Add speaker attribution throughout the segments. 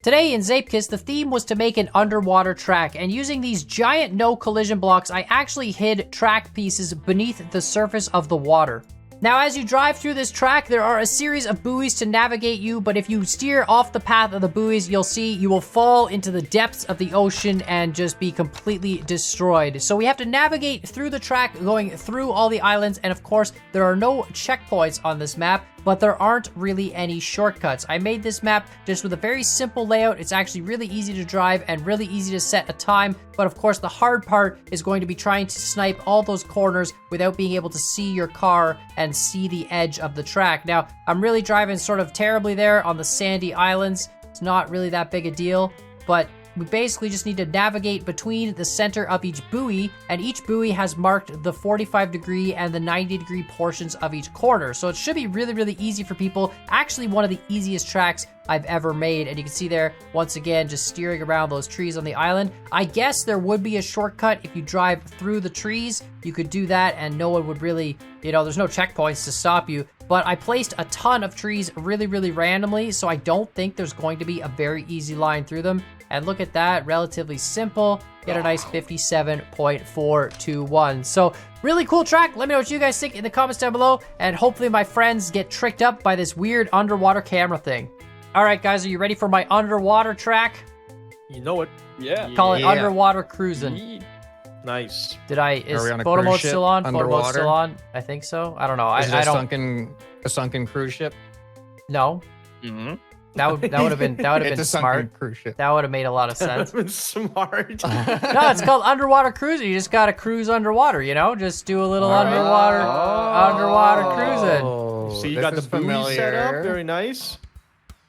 Speaker 1: Today in Zeepkist, the theme was to make an underwater track, and using these giant no collision blocks, I actually hid track pieces beneath the surface of the water. Now, as you drive through this track, there are a series of buoys to navigate you, but if you steer off the path of the buoys, you'll see you will fall into the depths of the ocean and just be completely destroyed. So we have to navigate through the track, going through all the islands, and of course, there are no checkpoints on this map, but there aren't really any shortcuts. I made this map just with a very simple layout. It's actually really easy to drive and really easy to set a time, but of course the hard part is going to be trying to snipe all those corners without being able to see your car and see the edge of the track. Now, I'm really driving sort of terribly there on the sandy islands. It's not really that big a deal, but we basically just need to navigate between the center of each buoy, and each buoy has marked the 45-degree and the 90-degree portions of each corner. So it should be really, really easy for people. Actually, one of the easiest tracks I've ever made. And you can see there, once again, just steering around those trees on the island. I guess there would be a shortcut if you drive through the trees. You could do that and no one would really, there's no checkpoints to stop you. But I placed a ton of trees really, really randomly, so I don't think there's going to be a very easy line through them. And look at that, relatively simple. Get a nice 57.421. So really cool track. Let me know what you guys think in the comments down below. And hopefully my friends get tricked up by this weird underwater camera thing. All right, guys, are you ready for my underwater track?
Speaker 2: You know it. Yeah.
Speaker 1: Call it underwater cruising.
Speaker 2: Nice.
Speaker 1: Is photo mode still on? Photo mode still on? I think so. I don't know.
Speaker 3: Is it a sunken cruise ship?
Speaker 1: No.
Speaker 2: Mm-hmm.
Speaker 1: That would have been smart.
Speaker 3: Cruise ship.
Speaker 1: That would have made a lot of sense.
Speaker 2: That would have been smart.
Speaker 1: No, it's called underwater cruising. You just gotta cruise underwater, Just do a little underwater cruising.
Speaker 2: So you got the buoy set up. Very nice.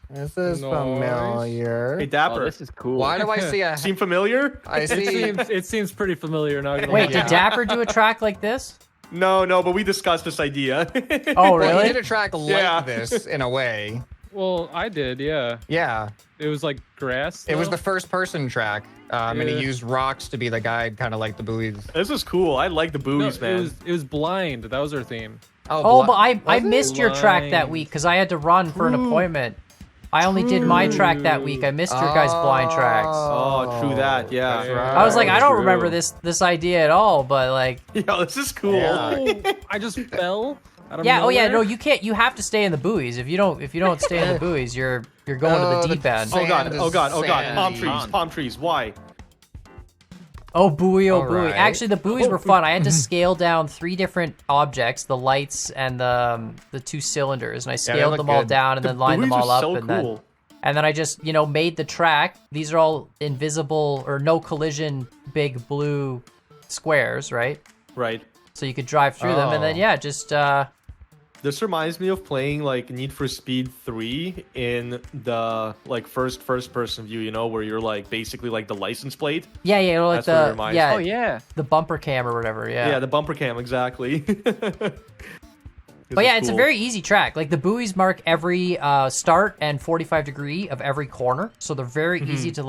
Speaker 3: This is familiar.
Speaker 2: Hey, Dapper.
Speaker 4: Oh, this is cool.
Speaker 3: Why do I see a...
Speaker 2: Seem familiar?
Speaker 3: I see...
Speaker 4: It seems pretty familiar. Not gonna
Speaker 1: Wait,
Speaker 4: lie.
Speaker 1: did Dapper do a track like this?
Speaker 2: No, but we discussed this idea.
Speaker 1: Oh,
Speaker 3: Well,
Speaker 1: really?
Speaker 3: he did a track like this, in a way.
Speaker 4: Well, I did, yeah.
Speaker 3: Yeah.
Speaker 4: It was like grass.
Speaker 3: It was
Speaker 4: though.
Speaker 3: the first-person track, and he used rocks to be the guide, kind of like the buoys.
Speaker 2: This is cool. I like the buoys, man.
Speaker 4: It was blind. That was our theme.
Speaker 1: Oh, but I missed your track that week because I had to run for an appointment. I only did my track that week. I missed your guys' blind tracks.
Speaker 2: Oh, true that. Yeah.
Speaker 3: That's right.
Speaker 1: I was like, I don't remember this idea at all, but like,
Speaker 2: Yo, this is cool.
Speaker 4: Oh, I just fell. Out of
Speaker 1: yeah. Oh yeah.
Speaker 4: nowhere.
Speaker 1: No, you can't. You have to stay in the buoys. If you don't stay in the buoys, you're going to the deep end.
Speaker 2: Oh god.
Speaker 3: Sand
Speaker 2: Oh
Speaker 3: is
Speaker 2: god. Oh god. Palm
Speaker 3: sandy.
Speaker 2: trees. Palm trees. Why?
Speaker 1: Oh buoy, oh buoy.
Speaker 3: Alright.
Speaker 1: Actually, the buoys were fun. I had to scale down 3 different objects: the lights and the 2 cylinders, and I scaled
Speaker 3: look
Speaker 1: them all
Speaker 3: good.
Speaker 1: down and then lined them
Speaker 2: buoys
Speaker 1: all
Speaker 2: are
Speaker 1: up,
Speaker 2: so
Speaker 1: and
Speaker 2: cool.
Speaker 1: then I just made the track. These are all invisible or no collision big blue squares, right?
Speaker 2: Right.
Speaker 1: So you could drive through them, and then just
Speaker 2: This reminds me of playing like Need for Speed 3 in the like first person view, where you're like basically like the license plate.
Speaker 1: yeah, like
Speaker 2: That's what it
Speaker 1: the
Speaker 2: reminds me.
Speaker 4: Oh yeah.
Speaker 1: the bumper cam or whatever.
Speaker 2: Yeah, the bumper cam, exactly.
Speaker 1: But yeah, it's a very easy track. Like the buoys mark every start and 45 degree of every corner, so they're very easy to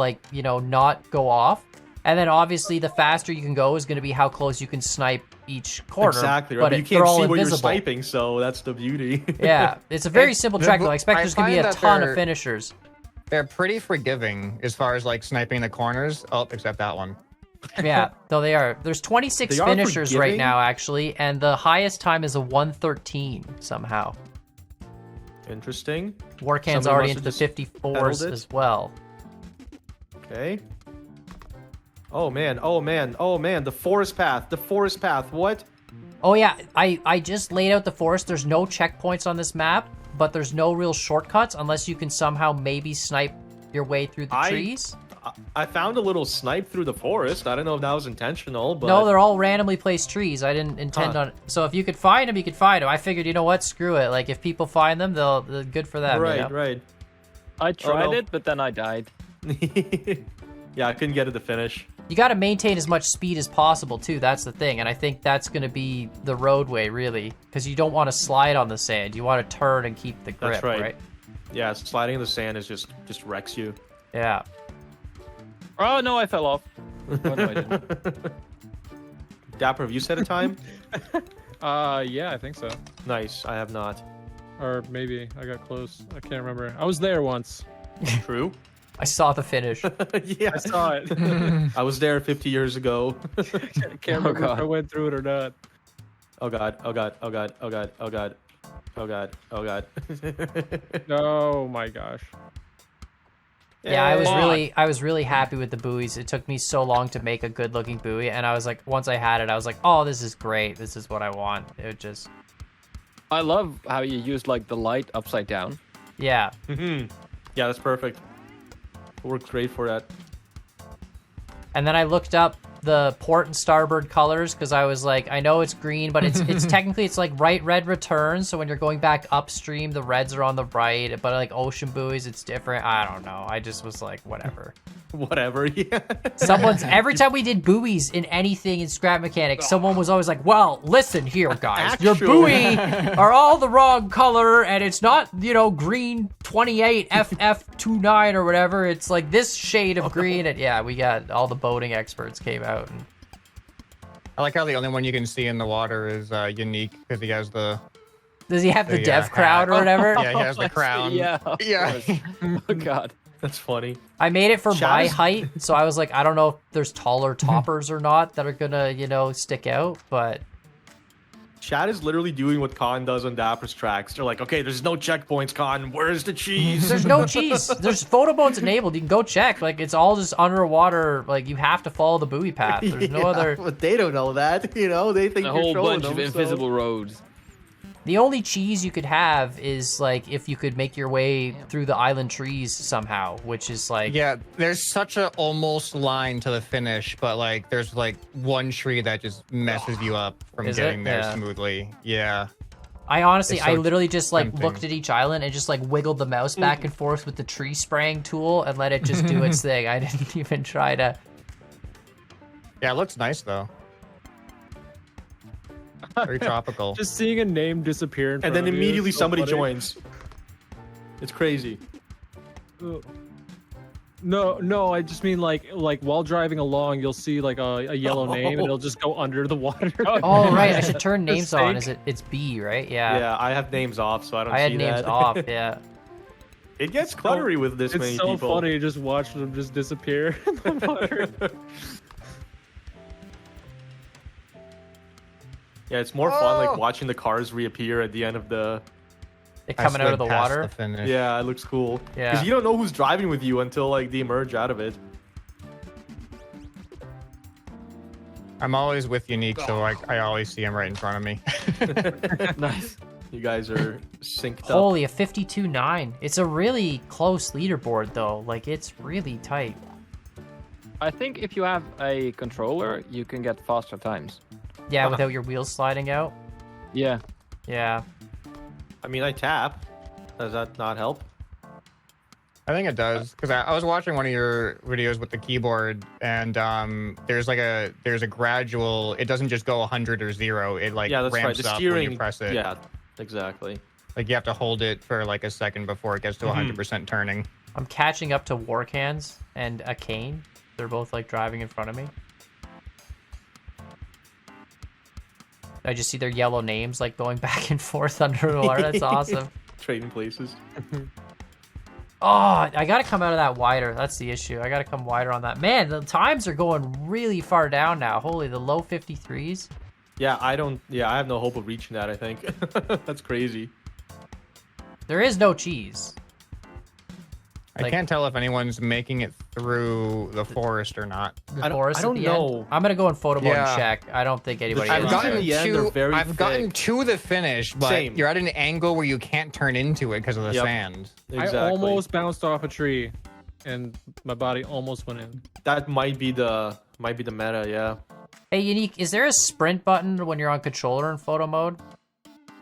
Speaker 1: not go off. And then obviously the faster you can go is going to be how close you can snipe each corner.
Speaker 2: Exactly, right.
Speaker 1: But
Speaker 2: But you
Speaker 1: they're
Speaker 2: can't
Speaker 1: all
Speaker 2: see what
Speaker 1: invisible.
Speaker 2: you're sniping, so that's the beauty.
Speaker 1: Yeah, it's a very simple track though. I expect
Speaker 3: I
Speaker 1: there's going to be
Speaker 3: find
Speaker 1: a
Speaker 3: that
Speaker 1: ton of
Speaker 3: they're-
Speaker 1: finishers.
Speaker 3: They're pretty forgiving as far as like sniping the corners. Oh, except that one.
Speaker 1: Yeah, no, they are. There's 26
Speaker 2: They are
Speaker 1: finishers right
Speaker 2: forgiving?
Speaker 1: now, actually, and the highest time is a 113 somehow.
Speaker 2: Interesting.
Speaker 1: Warcan's
Speaker 2: Somebody
Speaker 1: already
Speaker 2: must
Speaker 1: into
Speaker 2: have
Speaker 1: the
Speaker 2: just
Speaker 1: 54s
Speaker 2: pedaled it.
Speaker 1: as well.
Speaker 2: Okay. Oh man, the forest path, what?
Speaker 1: Oh yeah, I just laid out the forest. There's no checkpoints on this map, but there's no real shortcuts unless you can somehow maybe snipe your way through the trees.
Speaker 2: I found a little snipe through the forest. I don't know if that was intentional, but...
Speaker 1: No, they're all randomly placed trees. I didn't intend on it. So if you could find them, you could find them. I figured, you know what, screw it. Like, if people find them, they're good for them.
Speaker 2: Right, right.
Speaker 4: I tried
Speaker 2: no.
Speaker 4: it, but then I died.
Speaker 2: Yeah, I couldn't get it to finish.
Speaker 1: You got to maintain as much speed as possible, too. That's the thing. And I think that's going to be the roadway, really. Because you don't want to slide on the sand. You want to turn and keep the grip,
Speaker 2: That's right. Yeah, sliding in the sand is just wrecks you.
Speaker 1: Yeah.
Speaker 4: Oh no, I fell off. Oh, no, I didn't.
Speaker 2: Dapper, have you set a time?
Speaker 4: Yeah, I think so.
Speaker 2: Nice, I have not.
Speaker 4: Or maybe I got close. I can't remember. I was there once.
Speaker 2: True.
Speaker 1: I saw the finish.
Speaker 2: Yeah,
Speaker 4: I saw it.
Speaker 2: I was there 50 years ago.
Speaker 4: Can't remember if I went through it or not.
Speaker 2: Oh god, oh god, oh god, oh god, oh god, oh god, oh god.
Speaker 4: Oh my gosh.
Speaker 1: Yeah, I was really happy with the buoys. It took me so long to make a good looking buoy, and I was like, once I had it, I was like, oh, this is great. This is what I want. It just,
Speaker 4: I love how you used like the light upside down.
Speaker 1: yeah.
Speaker 2: Yeah, that's perfect. It works great for that.
Speaker 1: And then I looked up the port and starboard colors because I was like, I know it's green, but it's technically it's like right red returns. So when you're going back upstream, the reds are on the right, but like ocean buoys, it's different. I don't know. I just was like, whatever.
Speaker 2: Whatever, yeah.
Speaker 1: Every time we did buoys in anything in scrap mechanics, someone was always like, well, listen here, guys, your buoy are all the wrong color, and it's not, green 28 FF29 or whatever. It's like this shade of green. And yeah, we got all the boating experts came out. And
Speaker 3: I like how the only one you can see in the water is Unique because he has the.
Speaker 1: does he have the dev crowd or whatever?
Speaker 3: Yeah, he has the crown.
Speaker 4: Yeah.
Speaker 3: Yeah.
Speaker 4: Oh god.
Speaker 2: That's funny.
Speaker 1: I made it for my
Speaker 2: Shaz-
Speaker 1: height, so I was like, I don't know if there's taller toppers or not that are gonna, stick out, but
Speaker 2: Chad is literally doing what Khan does on Dapper's tracks. They're like, okay, there's no checkpoints, Khan. Where's the cheese?
Speaker 1: there's no cheese. There's photo modes enabled. You can go check. Like, it's all just underwater. Like, you have to follow the buoy path. There's no other.
Speaker 2: But they don't know that, They think
Speaker 4: A
Speaker 2: you're
Speaker 4: whole
Speaker 2: trolling
Speaker 4: bunch of
Speaker 2: them,
Speaker 4: invisible roads.
Speaker 1: The only cheese you could have is like if you could make your way through the island trees somehow, which is like
Speaker 3: Yeah, there's such a almost line to the finish, but like there's like one tree that just messes you up from
Speaker 1: Is
Speaker 3: getting
Speaker 1: it?
Speaker 3: there
Speaker 1: Yeah.
Speaker 3: smoothly. Yeah.
Speaker 1: I honestly,
Speaker 3: It's so
Speaker 1: I literally just like
Speaker 3: tempting.
Speaker 1: looked at each island and just like wiggled the mouse back and forth with the tree spraying tool and let it just do its thing. I didn't even try to.
Speaker 3: Yeah, it looks nice though. Very tropical.
Speaker 4: Just seeing a name disappear in
Speaker 2: And
Speaker 4: front
Speaker 2: then
Speaker 4: of you
Speaker 2: immediately
Speaker 4: is so
Speaker 2: somebody
Speaker 4: funny.
Speaker 2: joins. It's crazy.
Speaker 4: No, I just mean like while driving along, you'll see like a yellow name, and it'll just go under the water.
Speaker 1: Oh right, I should turn
Speaker 4: The
Speaker 1: names on.
Speaker 4: snake.
Speaker 1: It's B, right? Yeah.
Speaker 2: Yeah, I have names off, so I don't
Speaker 1: I had
Speaker 2: see
Speaker 1: names
Speaker 2: that.
Speaker 1: off. Yeah.
Speaker 2: It gets cluttery with this
Speaker 4: It's
Speaker 2: many
Speaker 4: so
Speaker 2: people.
Speaker 4: funny to just watch them just disappear in the water.
Speaker 2: Yeah, it's more fun like watching the cars reappear at the end of the.
Speaker 1: It
Speaker 3: I
Speaker 1: coming out of
Speaker 3: slid
Speaker 1: the
Speaker 3: past
Speaker 1: water.
Speaker 3: The finish.
Speaker 2: Yeah, it looks cool.
Speaker 1: Yeah.
Speaker 2: Because you don't know who's driving with you until like they emerge out of it.
Speaker 3: I'm always with Unique, so I always see him right in front of me.
Speaker 4: Nice.
Speaker 2: You guys are synced up.
Speaker 1: Holy, a 52.9. It's a really close leaderboard though. Like it's really tight.
Speaker 4: I think if you have a controller, you can get faster times.
Speaker 1: Yeah, without your wheels sliding out.
Speaker 4: Yeah.
Speaker 1: Yeah.
Speaker 2: I mean, I tap. Does that not help?
Speaker 3: I think it does because I was watching one of your videos with the keyboard, and there's a gradual. It doesn't just go 100 or 0. It like
Speaker 2: Yeah, that's right.
Speaker 3: ramps
Speaker 2: The
Speaker 3: up
Speaker 2: steering.
Speaker 3: when you press it.
Speaker 2: Yeah, exactly.
Speaker 3: Like you have to hold it for like a second before it gets to 100% turning.
Speaker 1: I'm catching up to Warcans and a cane. They're both like driving in front of me. I just see their yellow names like going back and forth under the water. That's awesome.
Speaker 2: Trading places.
Speaker 1: Oh, I gotta come out of that wider. That's the issue. I gotta come wider on that. Man, the times are going really far down now. Holy, the low 53s.
Speaker 2: Yeah, I have no hope of reaching that, I think. That's crazy.
Speaker 1: There is no cheese.
Speaker 3: I
Speaker 1: Like-
Speaker 3: can't tell if anyone's making it through the forest or not.
Speaker 1: The
Speaker 2: I don't-
Speaker 1: forest
Speaker 2: I don't
Speaker 1: at the
Speaker 2: know.
Speaker 1: end. I'm gonna go in photo mode
Speaker 3: Yeah.
Speaker 1: and check. I don't think anybody
Speaker 2: I've
Speaker 1: is.
Speaker 2: gotten
Speaker 1: there.
Speaker 2: the end, they're very
Speaker 3: I've gotten
Speaker 2: thick.
Speaker 3: to the finish, but
Speaker 2: Same.
Speaker 3: you're at an angle where you can't turn into it because of the
Speaker 2: Yep.
Speaker 3: sand.
Speaker 2: Exactly.
Speaker 4: I almost bounced off a tree, and my body almost went in.
Speaker 2: That might be the meta, yeah.
Speaker 1: Hey, Unique, is there a sprint button when you're on controller in photo mode?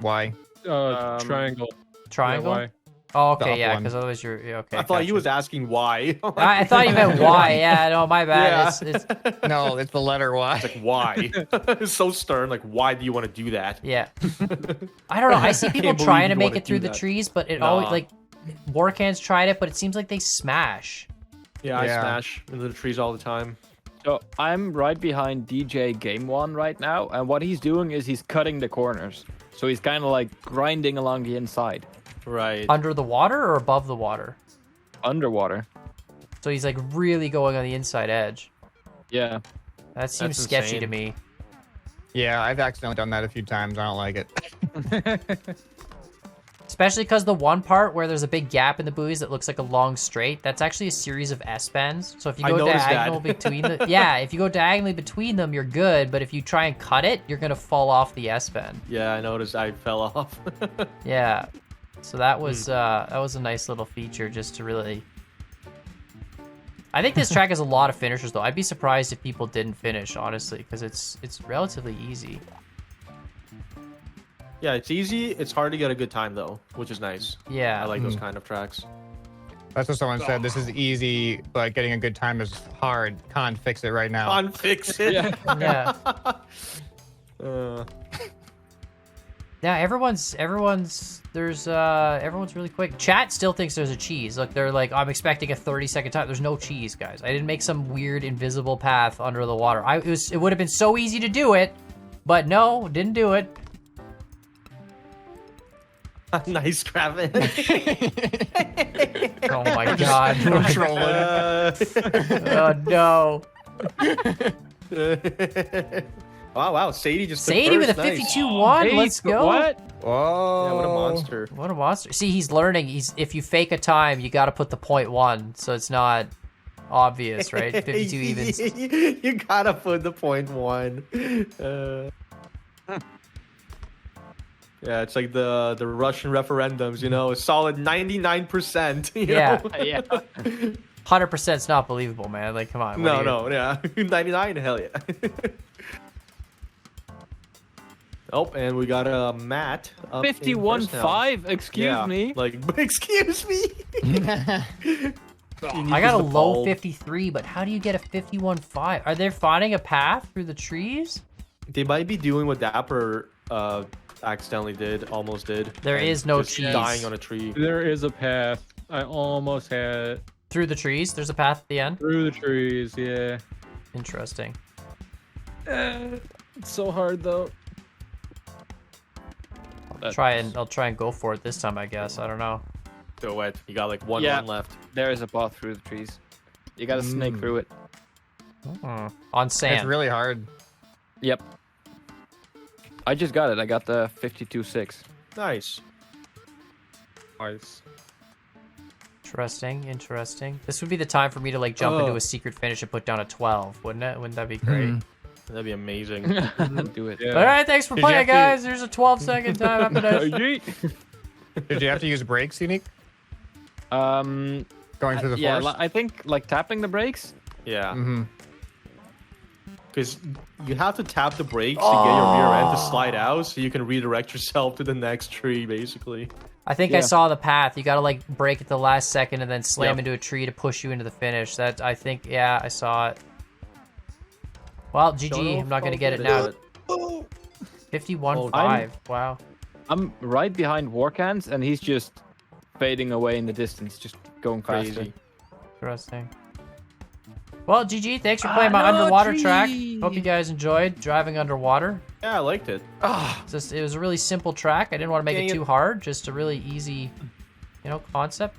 Speaker 3: Why?
Speaker 4: Triangle.
Speaker 1: Triangle?
Speaker 4: Yeah, why?
Speaker 1: Oh,
Speaker 3: The
Speaker 1: okay,
Speaker 3: up
Speaker 1: yeah,
Speaker 3: one.
Speaker 1: because other's your okay.
Speaker 2: I thought he
Speaker 1: gotcha.
Speaker 2: was asking why.
Speaker 1: I thought you meant why. Yeah, no, my bad.
Speaker 2: Yeah.
Speaker 1: It's
Speaker 3: No, it's the letter Y.
Speaker 2: Like, why? It's so stern. Like, why do you want to do that?
Speaker 1: yeah. I don't know. I see people
Speaker 2: Can't believe
Speaker 1: trying to
Speaker 2: you'd
Speaker 1: make
Speaker 2: wanna
Speaker 1: it through
Speaker 2: do
Speaker 1: the
Speaker 2: that.
Speaker 1: trees, but it
Speaker 2: Nah.
Speaker 1: always like Warcans tried it, but it seems like they smash.
Speaker 2: Yeah, I
Speaker 3: Yeah.
Speaker 2: smash into the trees all the time.
Speaker 4: So I'm right behind DJ Game One right now, and what he's doing is he's cutting the corners. So he's kind of like grinding along the inside,
Speaker 2: Right.
Speaker 1: Under the water or above the water?
Speaker 4: underwater.
Speaker 1: So he's like really going on the inside edge.
Speaker 4: Yeah.
Speaker 1: That seems
Speaker 2: That's
Speaker 1: sketchy to
Speaker 2: insane.
Speaker 1: me.
Speaker 3: Yeah, I've accidentally done that a few times. I don't like it.
Speaker 1: Especially because the one part where there's a big gap in the buoys that looks like a long straight, that's actually a series of S-bends. So if you
Speaker 2: I
Speaker 1: go
Speaker 2: noticed
Speaker 1: diagonal
Speaker 2: that.
Speaker 1: between the yeah, if you go diagonally between them, you're good. But if you try and cut it, you're gonna fall off the S-bend.
Speaker 2: Yeah, I noticed I fell off.
Speaker 1: Yeah. So that was a nice little feature just to really. I think this track has a lot of finishers though. I'd be surprised if people didn't finish, honestly, because it's relatively easy.
Speaker 2: Yeah, it's easy. It's hard to get a good time though, which is nice.
Speaker 1: Yeah.
Speaker 2: I like those kind of tracks.
Speaker 3: That's what someone said. This is easy, but getting a good time is hard. Can't fix it right now.
Speaker 2: Can't fix it.
Speaker 4: Yeah.
Speaker 1: Yeah.
Speaker 2: Uh,
Speaker 1: Yeah, everyone's really quick. Chat still thinks there's a cheese. Look, they're like, I'm expecting a 30-second time. There's no cheese, guys. I didn't make some weird invisible path under the water. It would have been so easy to do it, but no, didn't do it.
Speaker 2: nice, Kraven.
Speaker 1: Oh my god. Oh no.
Speaker 2: wow, Sadie just took
Speaker 1: Sadie with a
Speaker 2: first. Nice.
Speaker 1: 52-1.
Speaker 4: Hey,
Speaker 1: Let's go.
Speaker 4: What?
Speaker 3: Whoa.
Speaker 2: Yeah, what a monster.
Speaker 1: What a monster. See, he's learning. If you fake a time, you got to put the 0.1, so it's not obvious, right? 52 evens.
Speaker 2: You gotta put the 0.1. Yeah, it's like the Russian referendums, you know, a solid 99%. You
Speaker 1: Yeah.
Speaker 2: know?
Speaker 4: Yeah.
Speaker 1: 100% is not believable, man. Like, come on.
Speaker 2: No, yeah. 99, hell yeah. Oh, and we got a Matt. up in first now.
Speaker 4: 51.5? Excuse
Speaker 2: Yeah,
Speaker 4: me.
Speaker 2: Like, excuse me.
Speaker 1: I got a low 53, but how do you get a 51.5? Are they finding a path through the trees?
Speaker 2: They might be doing what Dapper accidentally did, almost did.
Speaker 1: There
Speaker 2: and
Speaker 1: is no
Speaker 2: just
Speaker 1: cheese.
Speaker 2: dying on a tree.
Speaker 4: There is a path. I almost had it.
Speaker 1: Through the trees? There's a path at the end?
Speaker 4: Through the trees, yeah.
Speaker 1: Interesting.
Speaker 4: It's so hard though.
Speaker 1: I'll try and go for it this time, I guess. I don't know.
Speaker 2: Do it. You got like one
Speaker 4: Yeah.
Speaker 2: run left.
Speaker 4: There is a path through the trees. You gotta snake through it.
Speaker 1: On sand.
Speaker 3: It's really hard.
Speaker 4: Yep. I just got it. I got the 52.6.
Speaker 2: Nice. Nice.
Speaker 1: Interesting. This would be the time for me to like jump into a secret finish and put down a 12, wouldn't it? Wouldn't that be great?
Speaker 2: That'd be amazing.
Speaker 4: Do it.
Speaker 1: All right, thanks for
Speaker 3: Did you
Speaker 1: playing,
Speaker 3: have to-
Speaker 1: guys. There's a 12-second time after this.
Speaker 4: Yeet.
Speaker 3: Did you have to use brakes, Unique?
Speaker 4: Um,
Speaker 3: Going through the
Speaker 4: yeah,
Speaker 3: forest?
Speaker 4: I think like tapping the brakes.
Speaker 2: Yeah.
Speaker 3: Mm-hmm.
Speaker 2: Because you have to tap the brakes to get your rear end to slide out so you can redirect yourself to the next tree, basically.
Speaker 1: I think I
Speaker 4: Yeah.
Speaker 1: saw the path. You got to like brake at the last second and then slam
Speaker 2: Yep.
Speaker 1: into a tree to push you into the finish. That I think, yeah, I saw it. Well,
Speaker 2: Don't know
Speaker 1: GG. I'm not
Speaker 2: if
Speaker 1: gonna
Speaker 2: I'll
Speaker 1: get it
Speaker 2: it,
Speaker 1: now.
Speaker 2: but-
Speaker 1: 51.5. Wow.
Speaker 4: I'm right behind Warcans, and he's just fading away in the distance, just going faster.
Speaker 2: Crazy.
Speaker 1: Interesting. Well, GG. Thanks for playing my underwater track. Hope you guys enjoyed driving underwater.
Speaker 2: Yeah, I liked it.
Speaker 1: It was a really simple track. I didn't want to make
Speaker 2: Dang
Speaker 1: it
Speaker 2: it.
Speaker 1: too hard. Just a really easy, concept.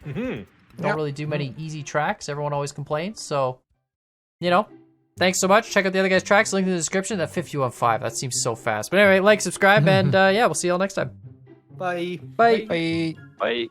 Speaker 2: Mm-hmm.
Speaker 1: Don't really do many easy tracks. Everyone always complains. So, thanks so much. Check out the other guys' tracks. Link in the description. That 51.5. That seems so fast. But anyway, like, subscribe, and yeah, we'll see y'all next time.
Speaker 2: Bye.
Speaker 1: Bye.
Speaker 3: Bye.
Speaker 4: Bye.